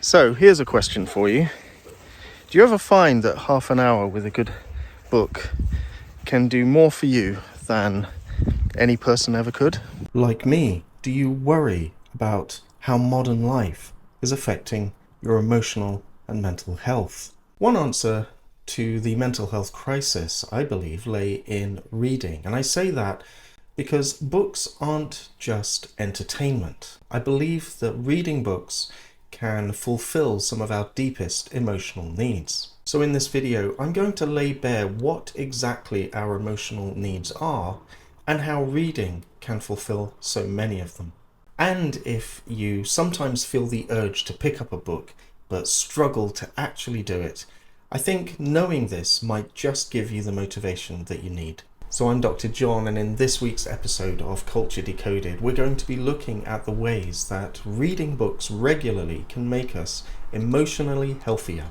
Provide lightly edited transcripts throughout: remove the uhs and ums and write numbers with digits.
So here's a question for you. Do you ever find that half an hour with a good book can do more for you than any person ever could? Like me, do you worry about how modern life is affecting your emotional and mental health? One answer to the mental health crisis, I believe, lay in reading. And I say that because books aren't just entertainment. I believe that reading books can fulfill some of our deepest emotional needs. So in this video, I'm going to lay bare what exactly our emotional needs are and how reading can fulfill so many of them. And if you sometimes feel the urge to pick up a book but struggle to actually do it, I think knowing this might just give you the motivation that you need. So I'm Dr. John, and in this week's episode of Culture Decoded, we're going to be looking at the ways that reading books regularly can make us emotionally healthier.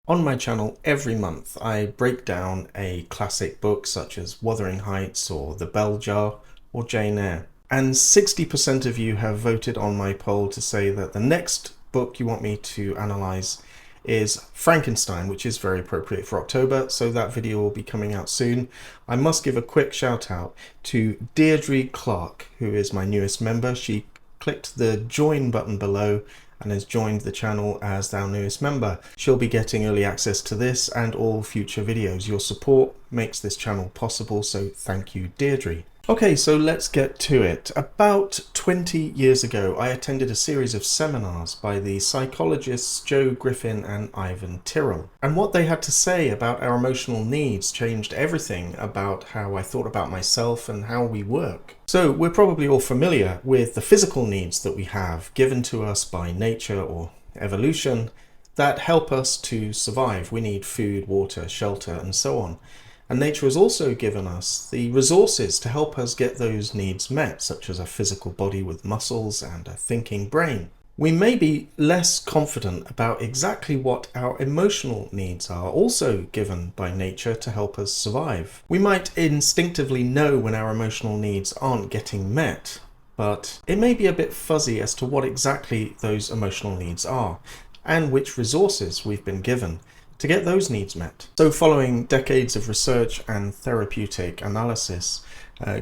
On my channel every month, I break down a classic book such as Wuthering Heights or The Bell Jar or Jane Eyre. And 60% of you have voted on my poll to say that the next book you want me to analyse is Frankenstein, which is very appropriate for October, so that video will be coming out soon. I must give a quick shout out to Deirdre Clark, who is my newest member. She clicked the join button below and has joined the channel as our newest member. She'll be getting early access to this and all future videos. Your support makes this channel possible, so thank you, Deirdre. Okay, so let's get to it. About 20 years ago, I attended a series of seminars by the psychologists Joe Griffin and Griffin Tyrell. And what they had to say about our emotional needs changed everything about how I thought about myself and how we work. So we're probably all familiar with the physical needs that we have given to us by nature or evolution that help us to survive. We need food, water, shelter, and so on. And nature has also given us the resources to help us get those needs met, such as a physical body with muscles and a thinking brain. We may be less confident about exactly what our emotional needs are, also given by nature to help us survive. We might instinctively know when our emotional needs aren't getting met, but it may be a bit fuzzy as to what exactly those emotional needs are and which resources we've been given to get those needs met. So following decades of research and therapeutic analysis,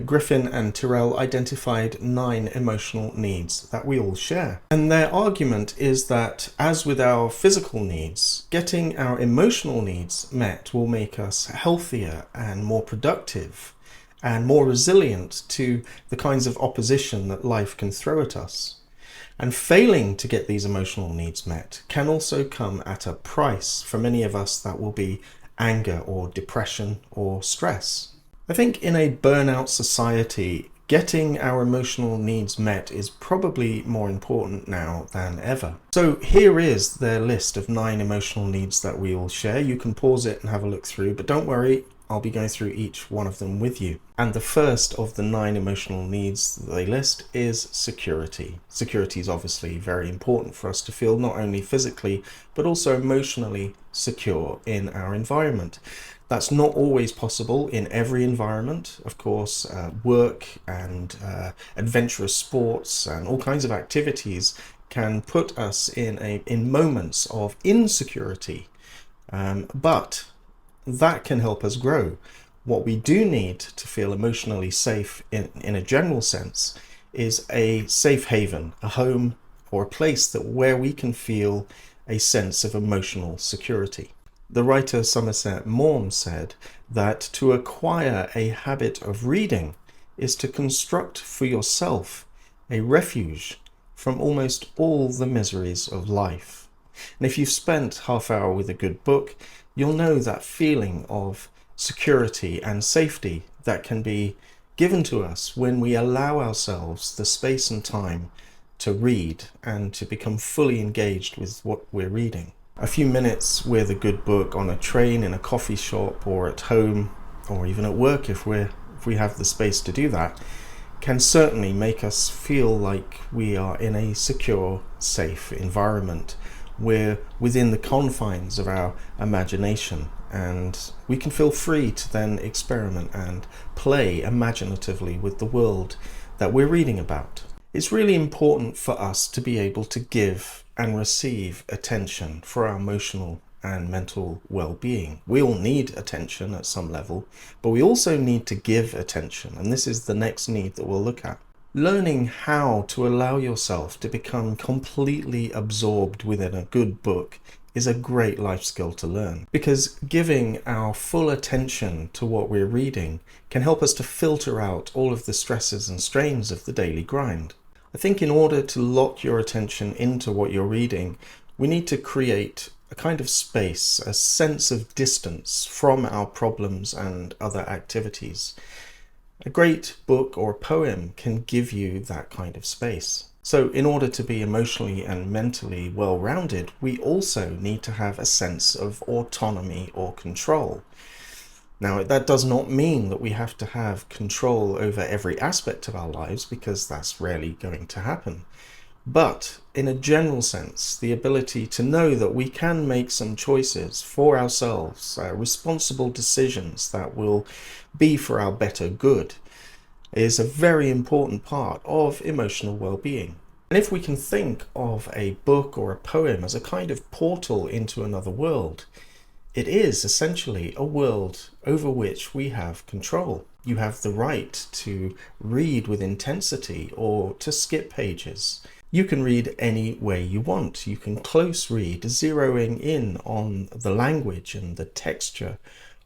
Griffin and Tyrell identified 9 emotional needs that we all share. And their argument is that, as with our physical needs, getting our emotional needs met will make us healthier and more productive and more resilient to the kinds of opposition that life can throw at us. And failing to get these emotional needs met can also come at a price. For many of us, that will be anger or depression or stress. I think in a burnout society, getting our emotional needs met is probably more important now than ever. So here is their list of 9 emotional needs that we all share. You can pause it and have a look through, but don't worry, I'll be going through each one of them with you. And the first of the 9 emotional needs that they list is security. Security is obviously very important for us to feel not only physically, but also emotionally secure in our environment. That's not always possible in every environment. Of course, work and adventurous sports and all kinds of activities can put us in moments of insecurity. But that can help us grow. What we do need to feel emotionally safe in a general sense is a safe haven, a home or a place where we can feel a sense of emotional security. The writer Somerset Maugham said that to acquire a habit of reading is to construct for yourself a refuge from almost all the miseries of life. And if you've spent half hour with a good book, you'll know that feeling of security and safety that can be given to us when we allow ourselves the space and time to read and to become fully engaged with what we're reading. A few minutes with a good book on a train, in a coffee shop, or at home, or even at work if we have the space to do that, can certainly make us feel like we are in a secure, safe environment. We're within the confines of our imagination, and we can feel free to then experiment and play imaginatively with the world that we're reading about. It's really important for us to be able to give and receive attention for our emotional and mental well-being. We all need attention at some level, but we also need to give attention, and this is the next need that we'll look at. Learning how to allow yourself to become completely absorbed within a good book is a great life skill to learn, because giving our full attention to what we're reading can help us to filter out all of the stresses and strains of the daily grind. I think in order to lock your attention into what you're reading, we need to create a kind of space, a sense of distance from our problems and other activities. A great book or poem can give you that kind of space. So in order to be emotionally and mentally well-rounded, we also need to have a sense of autonomy or control. Now, that does not mean that we have to have control over every aspect of our lives, because that's rarely going to happen. But in a general sense, the ability to know that we can make some choices for ourselves, responsible decisions that will be for our better good, is a very important part of emotional well-being. And if we can think of a book or a poem as a kind of portal into another world, it is essentially a world over which we have control. You have the right to read with intensity or to skip pages. You can read any way you want. You can close read, zeroing in on the language and the texture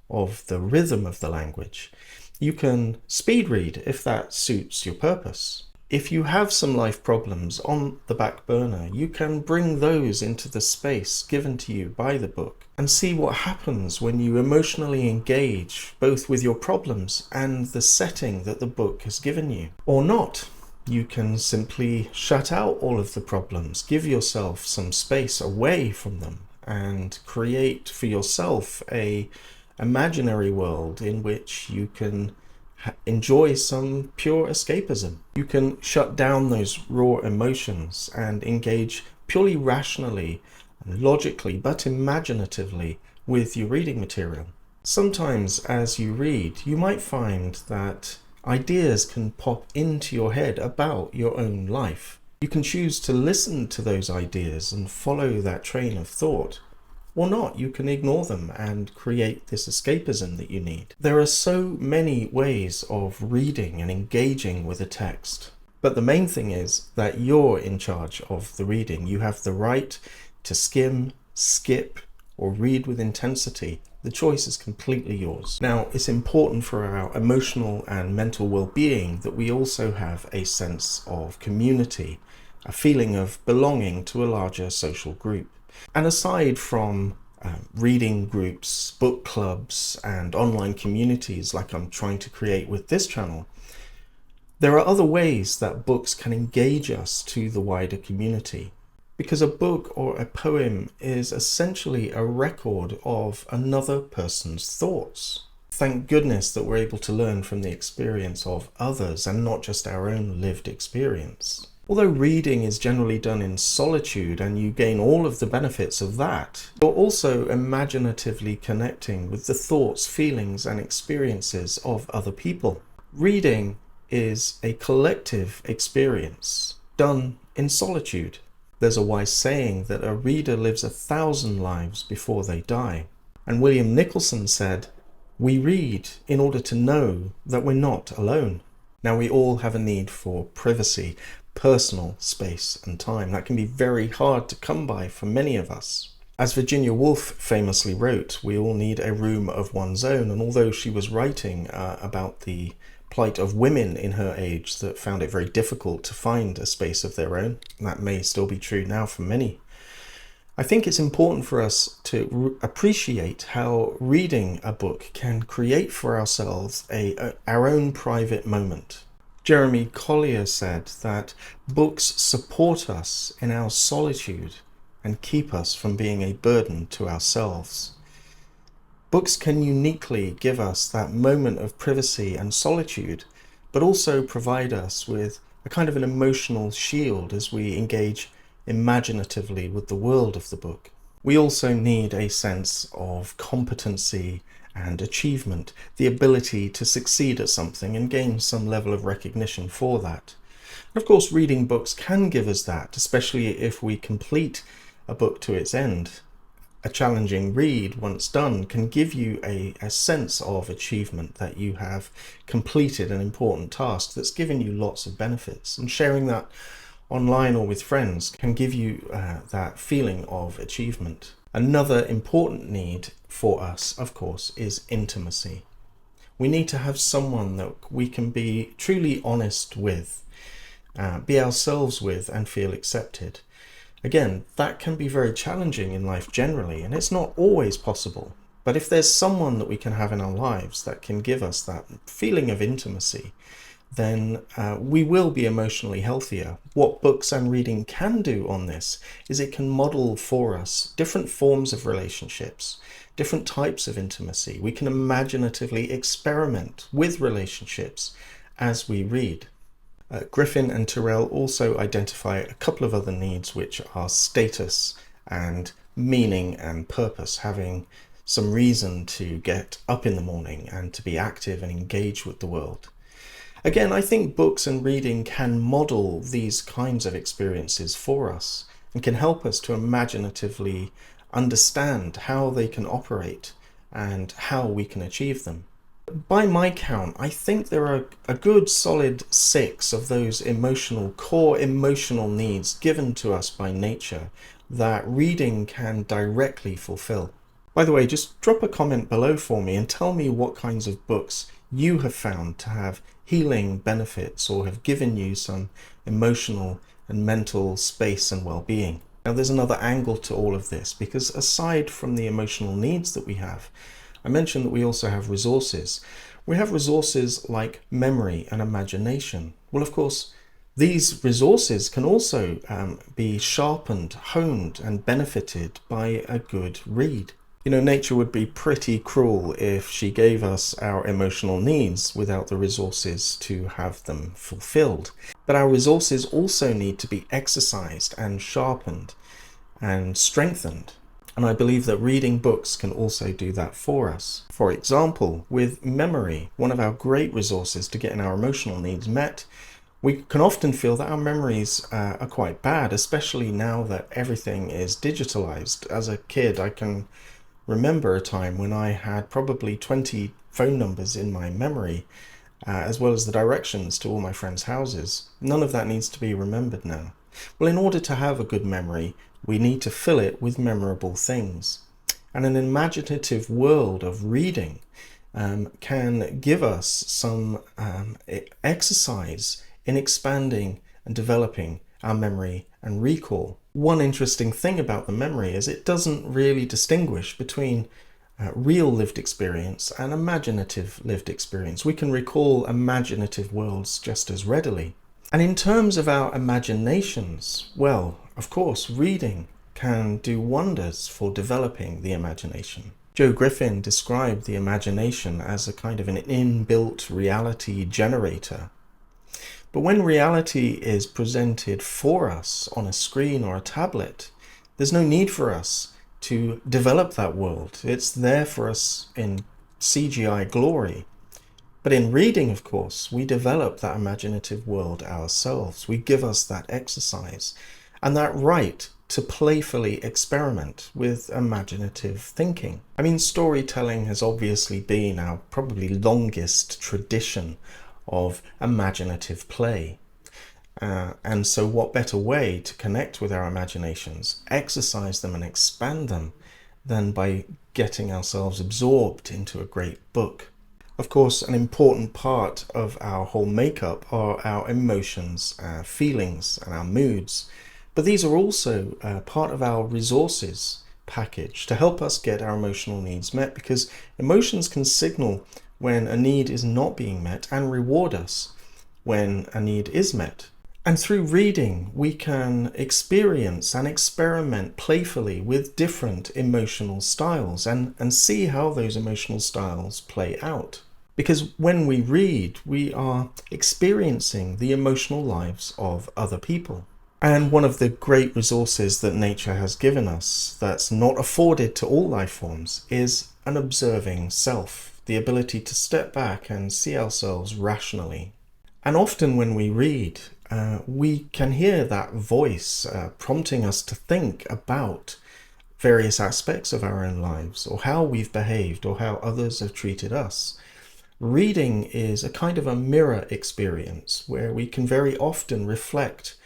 of the rhythm of the language. You can speed read if that suits your purpose. If you have some life problems on the back burner, you can bring those into the space given to you by the book and see what happens when you emotionally engage both with your problems and the setting that the book has given you. Or not. You can simply shut out all of the problems, give yourself some space away from them, and create for yourself a imaginary world in which you can enjoy some pure escapism. You can shut down those raw emotions and engage purely rationally and logically, but imaginatively, with your reading material. Sometimes as you read, you might find that ideas can pop into your head about your own life. You can choose to listen to those ideas and follow that train of thought, or not. You can ignore them and create this escapism that you need. There are so many ways of reading and engaging with a text, but the main thing is that you're in charge of the reading. You have the right to skim, skip, or read with intensity. The choice is completely yours. Now, it's important for our emotional and mental well-being that we also have a sense of community, a feeling of belonging to a larger social group. And aside from reading groups, book clubs, and online communities like I'm trying to create with this channel, there are other ways that books can engage us to the wider community. Because a book or a poem is essentially a record of another person's thoughts. Thank goodness that we're able to learn from the experience of others and not just our own lived experience. Although reading is generally done in solitude and you gain all of the benefits of that, you're also imaginatively connecting with the thoughts, feelings, and experiences of other people. Reading is a collective experience done in solitude. There's a wise saying that a reader lives 1,000 lives before they die. And William Nicholson said, "We read in order to know that we're not alone." Now, we all have a need for privacy, personal space and time. That can be very hard to come by for many of us. As Virginia Woolf famously wrote, we all need a room of one's own. And although she was writing about the plight of women in her age that found it very difficult to find a space of their own, and that may still be true now for many, I think it's important for us to appreciate how reading a book can create for ourselves our own private moment. Jeremy Collier said that books support us in our solitude and keep us from being a burden to ourselves. Books can uniquely give us that moment of privacy and solitude, but also provide us with a kind of an emotional shield as we engage imaginatively with the world of the book. We also need a sense of competency and achievement, the ability to succeed at something and gain some level of recognition for that. And of course, reading books can give us that, especially if we complete a book to its end. A challenging read, once done, can give you a sense of achievement that you have completed an important task that's given you lots of benefits. And sharing that online or with friends can give you that feeling of achievement. Another important need for us, of course, is intimacy. We need to have someone that we can be truly honest with, be ourselves with, and feel accepted. Again, that can be very challenging in life generally, and it's not always possible. But if there's someone that we can have in our lives that can give us that feeling of intimacy, then we will be emotionally healthier. What books and reading can do on this is it can model for us different forms of relationships, different types of intimacy. We can imaginatively experiment with relationships as we read. Griffin and Tyrell also identify a couple of other needs, which are status and meaning and purpose, having some reason to get up in the morning and to be active and engage with the world. Again, I think books and reading can model these kinds of experiences for us and can help us to imaginatively understand how they can operate and how we can achieve them. By my count, I think there are a good solid 6 of those core emotional needs given to us by nature that reading can directly fulfill. By the way, just drop a comment below for me and tell me what kinds of books you have found to have healing benefits or have given you some emotional and mental space and well-being. Now, there's another angle to all of this, because aside from the emotional needs that we have, I mentioned that we also have resources. We have resources like memory and imagination. Well, of course, these resources can also be sharpened, honed, and benefited by a good read. You know, nature would be pretty cruel if she gave us our emotional needs without the resources to have them fulfilled. But our resources also need to be exercised and sharpened and strengthened. And I believe that reading books can also do that for us. For example, with memory, one of our great resources to getting our emotional needs met, we can often feel that our memories are quite bad, especially now that everything is digitalized. As a kid, I can remember a time when I had probably 20 phone numbers in my memory, as well as the directions to all my friends' houses. None of that needs to be remembered now. Well, in order to have a good memory, we need to fill it with memorable things. And an imaginative world of reading can give us some exercise in expanding and developing our memory and recall. One interesting thing about the memory is it doesn't really distinguish between real lived experience and imaginative lived experience. We can recall imaginative worlds just as readily. And in terms of our imaginations, well, of course, reading can do wonders for developing the imagination. Joe Griffin described the imagination as a kind of an inbuilt reality generator. But when reality is presented for us on a screen or a tablet, there's no need for us to develop that world. It's there for us in CGI glory. But in reading, of course, we develop that imaginative world ourselves. We give us that exercise and that right to playfully experiment with imaginative thinking. I mean, storytelling has obviously been our probably longest tradition of imaginative play. And so what better way to connect with our imaginations, exercise them and expand them, than by getting ourselves absorbed into a great book. Of course, an important part of our whole makeup are our emotions, our feelings, and our moods. But these are also part of our resources package to help us get our emotional needs met, because emotions can signal when a need is not being met and reward us when a need is met. And through reading, we can experience and experiment playfully with different emotional styles and see how those emotional styles play out. Because when we read, we are experiencing the emotional lives of other people. And one of the great resources that nature has given us that's not afforded to all life forms is an observing self, the ability to step back and see ourselves rationally. And often when we read, we can hear that voice prompting us to think about various aspects of our own lives, or how we've behaved, or how others have treated us. Reading is a kind of a mirror experience where we can very often reflect,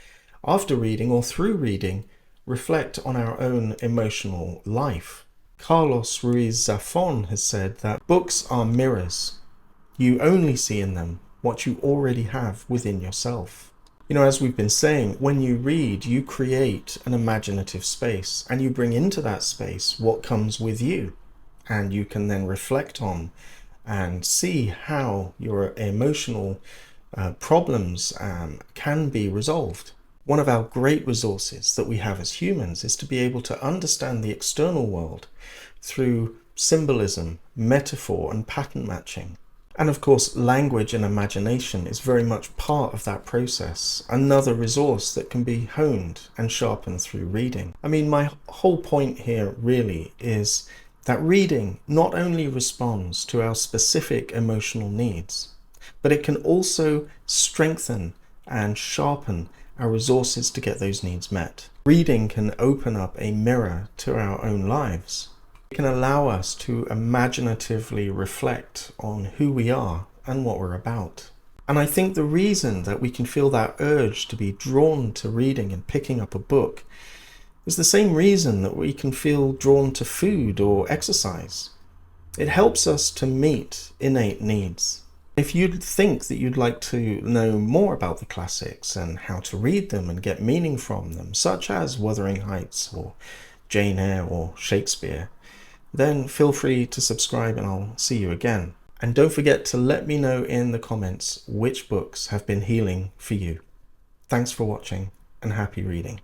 after reading or through reading, reflect on our own emotional life. Carlos Ruiz Zafón has said that books are mirrors. You only see in them what you already have within yourself. You know, as we've been saying, when you read, you create an imaginative space, and you bring into that space what comes with you. And you can then reflect on and see how your emotional problems can be resolved. One of our great resources that we have as humans is to be able to understand the external world through symbolism, metaphor, and pattern matching. And of course, language and imagination is very much part of that process, another resource that can be honed and sharpened through reading. I mean, my whole point here really is that reading not only responds to our specific emotional needs, but it can also strengthen and sharpen our resources to get those needs met. Reading can open up a mirror to our own lives. It can allow us to imaginatively reflect on who we are and what we're about. And I think the reason that we can feel that urge to be drawn to reading and picking up a book is the same reason that we can feel drawn to food or exercise. It helps us to meet innate needs. If you think that you'd like to know more about the classics and how to read them and get meaning from them, such as Wuthering Heights or Jane Eyre or Shakespeare, then feel free to subscribe and I'll see you again. And don't forget to let me know in the comments which books have been healing for you. Thanks for watching and happy reading.